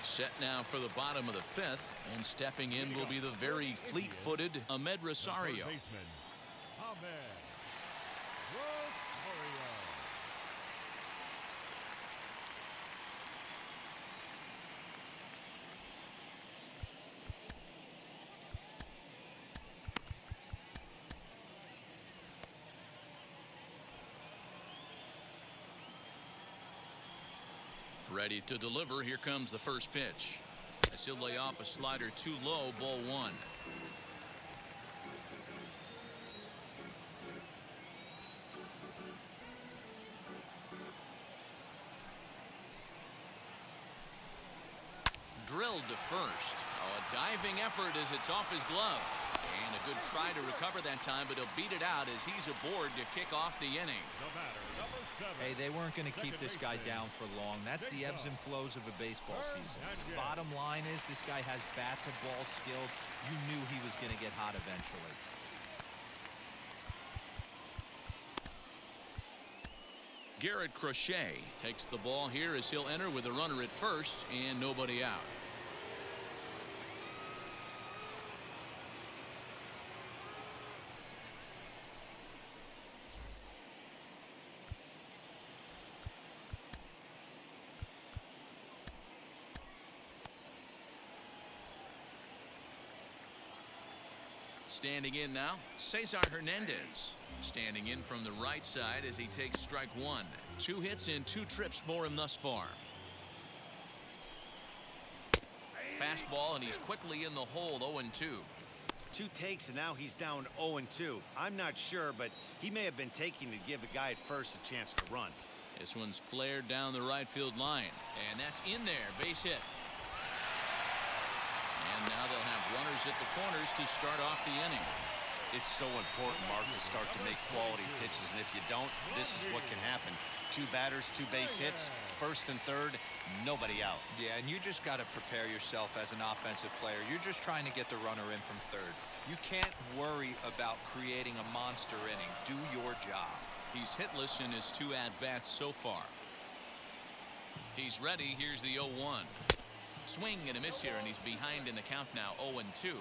Set now for the bottom of the 5th, and stepping in will be the very fleet-footed Ahmed Rosario.
Baseman, Ahmed Rosario.
Ready to deliver. Here comes the first pitch. As he'll lay off a slider too low, ball one. Drilled to first. Oh, a diving effort as it's off his glove. And a good try to recover that time, but he'll beat it out as he's aboard to kick off the inning.
Hey, they weren't going to keep this guy down for long. That's the ebbs and flows of a baseball season. Bottom line is this guy has bat-to-ball skills. You knew he was going to get hot eventually.
Garrett Crochet takes the ball here as he'll enter with a runner at first and nobody out. Standing in now, Cesar Hernandez. Standing in from the right side as he takes strike one. 2 hits and 2 trips for him thus far. Fastball, and he's quickly in the hole, 0-2.
2 takes, and now he's down 0-2. I'm not sure, but he may have been taking to give the guy at first a chance to run.
This one's flared down the right field line, and that's in there. Base hit. And now they'll have runners at the corners to start off the inning.
It's so important, Mark, to start to make quality pitches, and if you don't, this is what can happen. 2 batters, 2 base hits, first and third, nobody out.
Yeah, and you just got to prepare yourself as an offensive player. You're just trying to get the runner in from third. You can't worry about creating a monster inning. Do your job.
He's hitless in his 2 at-bats so far. He's ready. Here's the 0-1. Swing and a miss here, and he's behind in the count now, 0-2.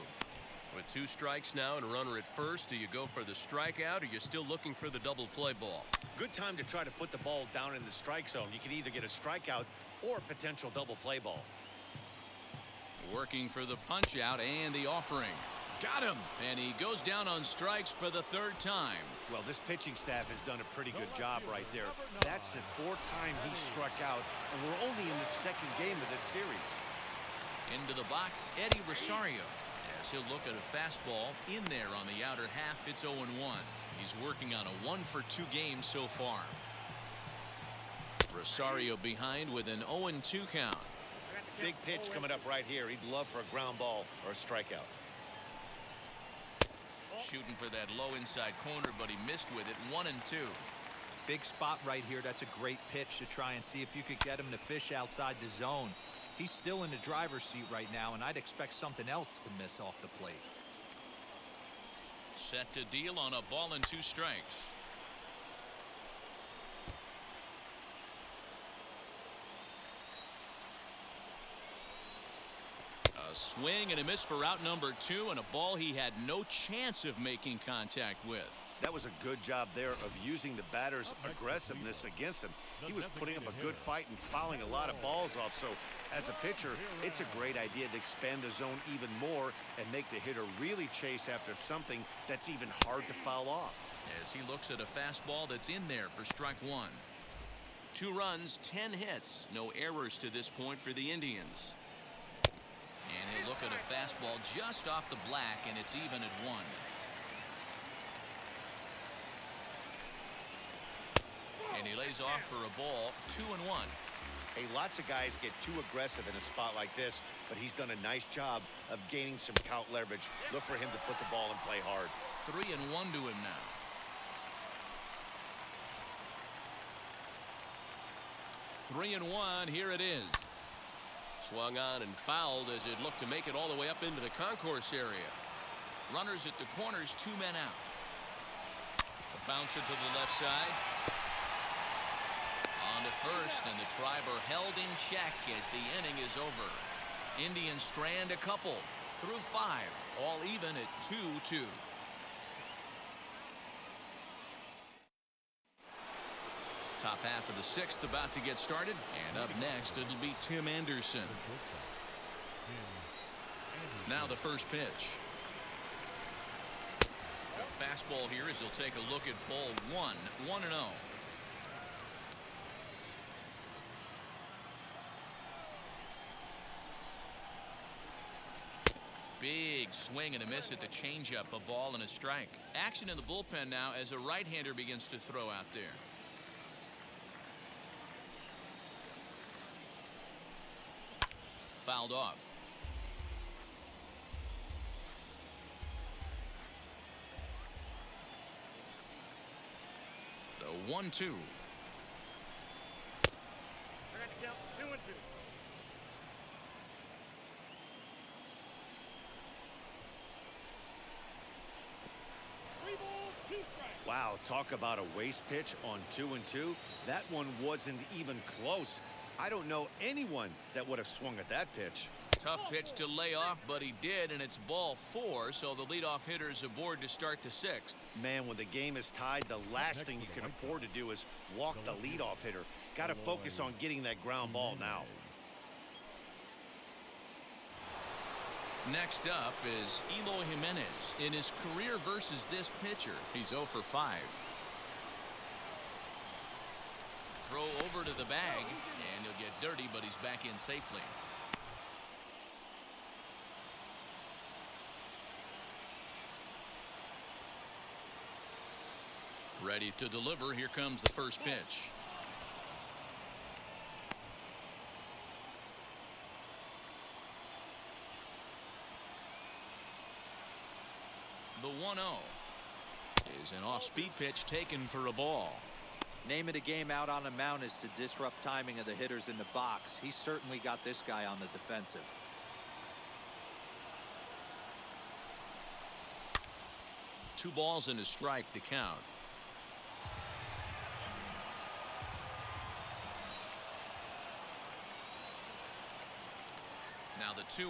With 2 strikes now and a runner at first, do you go for the strikeout or you're still looking for the double play ball?
Good time to try to put the ball down in the strike zone. You can either get a strikeout or potential double play ball.
Working for the punch out and the offering. Got him, and he goes down on strikes for the 3rd time.
Well, this pitching staff has done a pretty good job right there. That's the 4th time he struck out, and we're only in the 2nd game of this series.
Into the box, Eddie Rosario. As he'll look at a fastball in there on the outer half. It's 0-1. He's working on a 1-for-2 game so far. Rosario behind with an 0-2 count.
Big pitch coming up right here. He'd love for a ground ball or a strikeout.
Shooting for that low inside corner, but he missed with it. 1-2.
Big spot right here. That's a great pitch to try and see if you could get him to fish outside the zone. He's still in the driver's seat right now, and I'd expect something else to miss off the plate.
Set to deal on a ball and 2 strikes. A swing and a miss for out number 2, and a ball he had no chance of making contact with.
That was a good job there of using the batter's aggressiveness against him. He was putting up a good fight and fouling a lot of balls off. So as a pitcher, it's a great idea to expand the zone even more and make the hitter really chase after something that's even hard to foul off.
As he looks at a fastball that's in there for strike 1. 2 runs, 10 hits. No errors to this point for the Indians. And he'll look at a fastball just off the black, and it's even at 1. And he lays off for a ball, 2-1.
Hey, lots of guys get too aggressive in a spot like this, but he's done a nice job of gaining some count leverage. Look for him to put the ball and play hard.
3-1 to him now. Three and one, here it is.
Swung on and fouled as it looked to make it all the way up into the concourse area.
Runners at the corners, 2 men out. A bouncer to the left side. On to first, and the Triber held in check as the inning is over. Indians strand a couple through 5, all even at 2-2. Top half of the 6th about to get started, and up next it'll be Tim Anderson. Now the first pitch. A fastball here as he'll take a look at ball 1, 1-0. big swing and a miss at the changeup, a ball and a strike. Action in the bullpen now as a right-hander begins to throw out there. Fouled off. The 1-2.
They're going to count 2-2. 3 balls, 2 strikes.
Wow, talk about a waste pitch on 2-2. That one wasn't even close. I don't know anyone that would have swung at that pitch.
Tough pitch to lay off, but he did, and it's ball 4, so the leadoff hitter is aboard to start the 6th.
Man, when the game is tied, the last thing you can afford to do is walk the leadoff hitter. Got to focus on getting that ground ball now.
Next up is Eloy Jimenez. In his career versus this pitcher, he's 0 for 5. Throw over to the bag, and he'll get dirty, but he's back in safely. Ready to deliver. Here comes the first pitch. The 1-0 is an off-speed pitch taken for a ball.
Name of the game out on the mound is to disrupt timing of the hitters in the box. He's certainly got this guy on the defensive.
Two balls and a strike to count. Now the 2-1.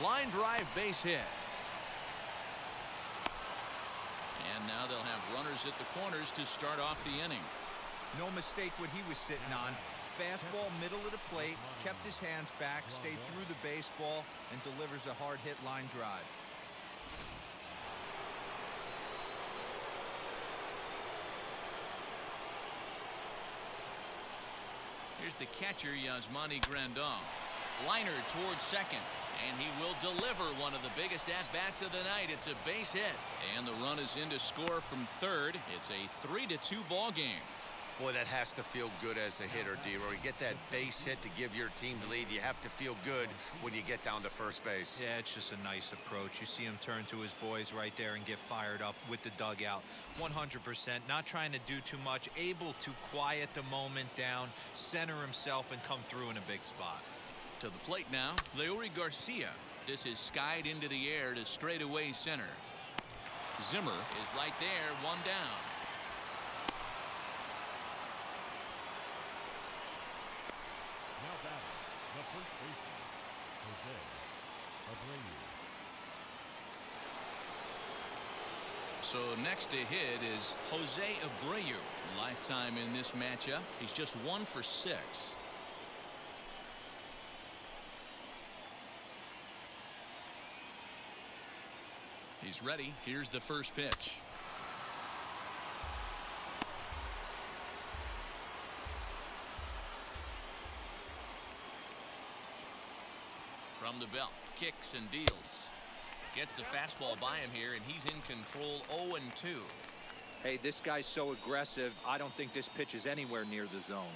Line drive, base hit. And now they'll have runners at the corners to start off the inning.
No mistake what he was sitting on. Fastball middle of the plate, kept his hands back, stayed through the baseball, and delivers a hard hit line drive.
Here's the catcher, Yasmani Grandal. Liner towards second, and he will deliver one of the biggest at-bats of the night. It's a base hit, and the run is in to score from third. It's a 3-2 ball game.
Boy, that has to feel good as a hitter, D-Roy. You get that base hit to give your team the lead. You have to feel good when you get down to first base.
Yeah, it's just a nice approach. You see him turn to his boys right there and get fired up with the dugout. 100%, not trying to do too much, able to quiet the moment down, center himself, and come through in a big spot.
To the plate now, Leury Garcia. This is skied into the air to straightaway center. Zimmer is right there, one down.
Now batting, the first baseman, Jose Abreu.
So next to hit is Jose Abreu. Lifetime in this matchup. He's just 1 for 6. He's ready. Here's the first pitch. From the belt, kicks and deals. Gets the fastball by him here, and he's in control. 0-2.
Hey, this guy's so aggressive, I don't think this pitch is anywhere near the zone.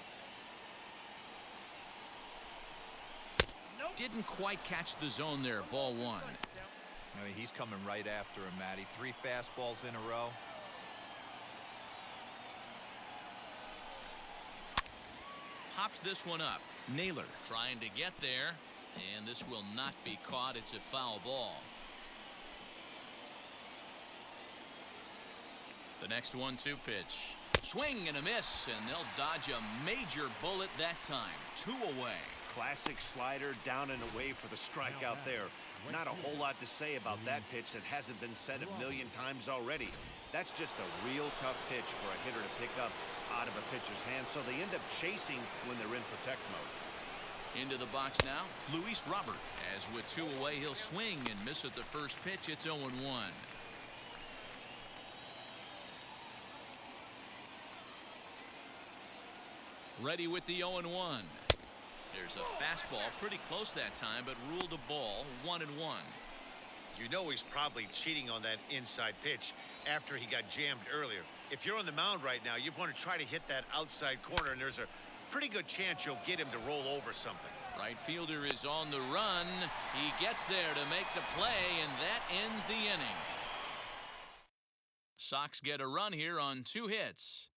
Didn't quite catch the zone there. Ball 1.
I mean, he's coming right after him, Matty. 3 fastballs in a row.
Pops this one up. Naylor trying to get there, and this will not be caught. It's a foul ball. The next 1-2 pitch. Swing and a miss, and they'll dodge a major bullet that time. 2 away.
Classic slider down and away for the strikeout there. Not a whole lot to say about that pitch that hasn't been said a million times already. That's just a real tough pitch for a hitter to pick up out of a pitcher's hand, so they end up chasing when they're in protect mode.
Into the box now, Luis Robert. As with 2 away, he'll swing and miss at the first pitch. It's 0-1. Ready with the 0-1. There's a fastball pretty close that time, but ruled a ball, 1-1.
You know he's probably cheating on that inside pitch after he got jammed earlier. If you're on the mound right now, you want to try to hit that outside corner, and there's a pretty good chance you'll get him to roll over something.
Right fielder is on the run. He gets there to make the play, and that ends the inning. Sox get a run here on 2 hits.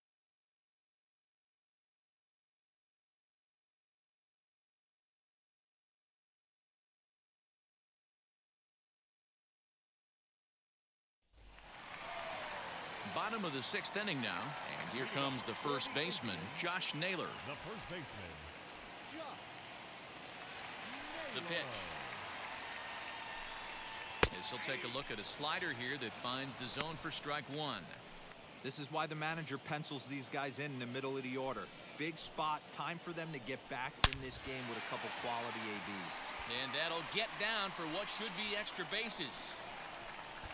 Bottom of the 6th inning now, and here comes the first baseman, Josh Naylor.
The first baseman, Josh
The pitch. As he'll take a look at a slider here that finds the zone for strike 1.
This is why the manager pencils these guys in the middle of the order. Big spot, time for them to get back in this game with a couple quality ABs.
And that'll get down for what should be extra bases.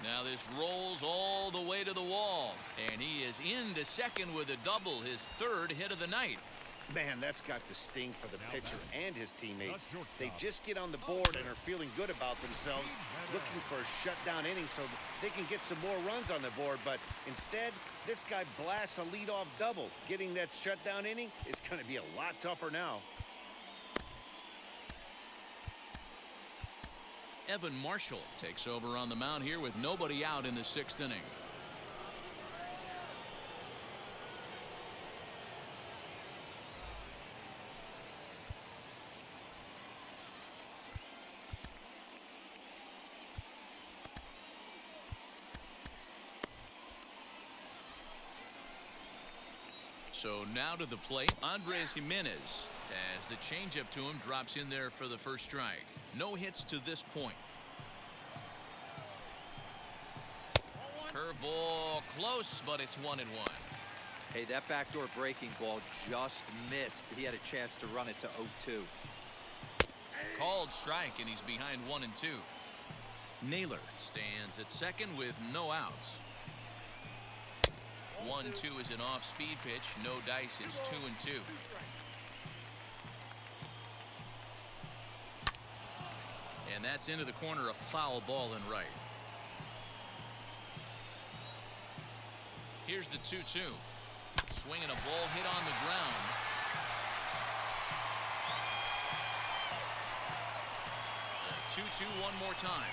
Now this rolls all the way to the wall, and he is into second with a double, his 3rd hit of the night.
Man, that's got the sting for the pitcher and his teammates. They just get on the board and are feeling good about themselves, looking for a shutdown inning so they can get some more runs on the board. But instead, this guy blasts a leadoff double. Getting that shutdown inning is going to be a lot tougher now.
Evan Marshall takes over on the mound here with nobody out in the 6th inning. So now to the plate, Andres Jimenez, as the changeup to him drops in there for the first strike. No hits to this point. Curveball close, but it's 1-1.
Hey, that backdoor breaking ball just missed. He had a chance to run it to 0-2.
Called strike, and he's behind 1-2. Naylor stands at second with no outs. 1-2 is an off-speed pitch. No dice. It's 2-2. And that's into the corner, a foul ball and right. Here's the 2-2. Swinging a ball hit on the ground. The 2-2 one more time.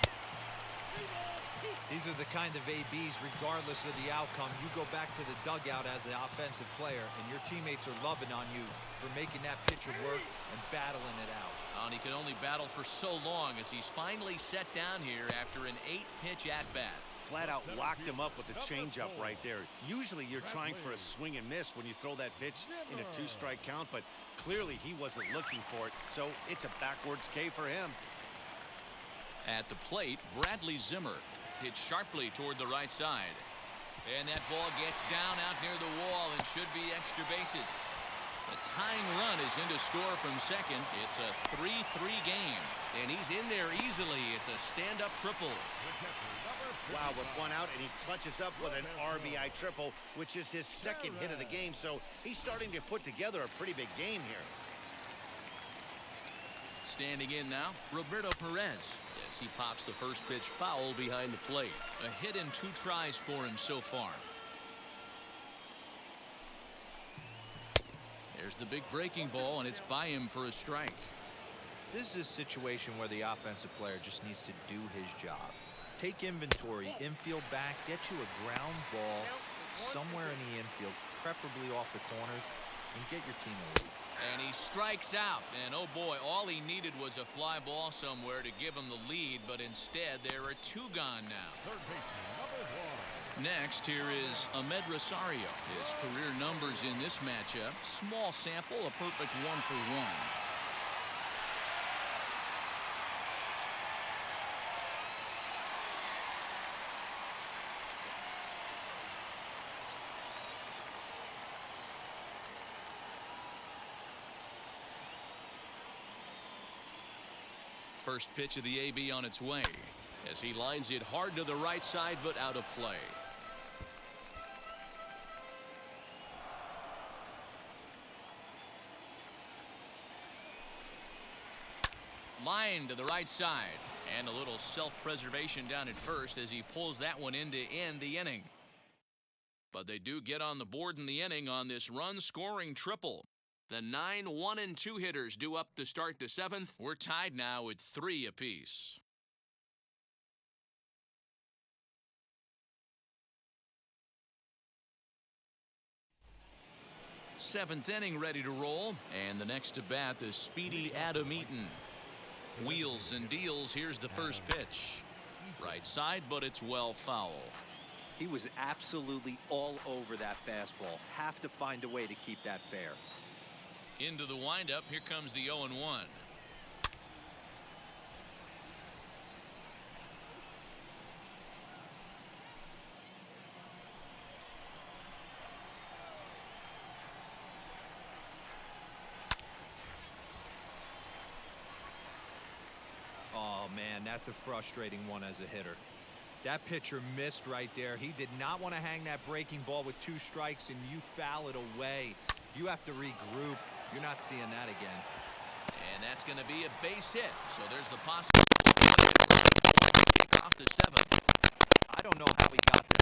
These are the kind of ABs, regardless of the outcome. You go back to the dugout as an offensive player, and your teammates are loving on you for making that pitcher work and battling it out.
And he can only battle for so long as he's finally set down here after an 8-pitch at-bat.
Flat out locked him up with the changeup right there. Usually you're trying for a swing and miss when you throw that pitch in a 2-strike count, but clearly he wasn't looking for it, so it's a backwards K for him.
At the plate, Bradley Zimmer hits sharply toward the right side. And that ball gets down out near the wall and should be extra bases. The tying run is in to score from second. It's a 3-3 game, and he's in there easily. It's a stand-up triple.
Wow, with one out, and he clutches up with an RBI triple, which is his 2nd hit of the game, so he's starting to put together a pretty big game here.
Standing in now, Roberto Perez, as he pops the first pitch foul behind the plate. A hit in 2 tries for him so far. There's the big breaking ball, and it's by him for a strike.
This is a situation where the offensive player just needs to do his job. Take inventory, infield back, get you a ground ball somewhere in the infield, preferably off the corners, and get your team a lead.
And he strikes out, and oh boy, all he needed was a fly ball somewhere to give him the lead, but instead there are 2 gone now.
third baseman, number 1.
Next, here is Ahmed Rosario. His career numbers in this matchup, small sample, a perfect 1-for-1. First pitch of the AB on its way as he lines it hard to the right side, but out of play. Line to the right side. And a little self-preservation down at first as he pulls that one in to end the inning. But they do get on the board in the inning on this run-scoring triple. The 9 1-2 hitters due up to start the 7th. We're tied now at 3 apiece. Seventh inning ready to roll, and the next to bat is speedy Adam Eaton. Wheels and deals. Here's the first pitch. Right side, but it's well foul.
He was absolutely all over that fastball. Have to find a way to keep that fair.
Into the windup. Here comes the 0-1.
Oh, man, that's a frustrating one as a hitter. That pitcher missed right there. He did not want to hang that breaking ball with 2 strikes, and you foul it away. You have to regroup. You're not seeing that again.
And that's going to be a base hit. So there's the possibility to kick off the 7th.
I don't know how he got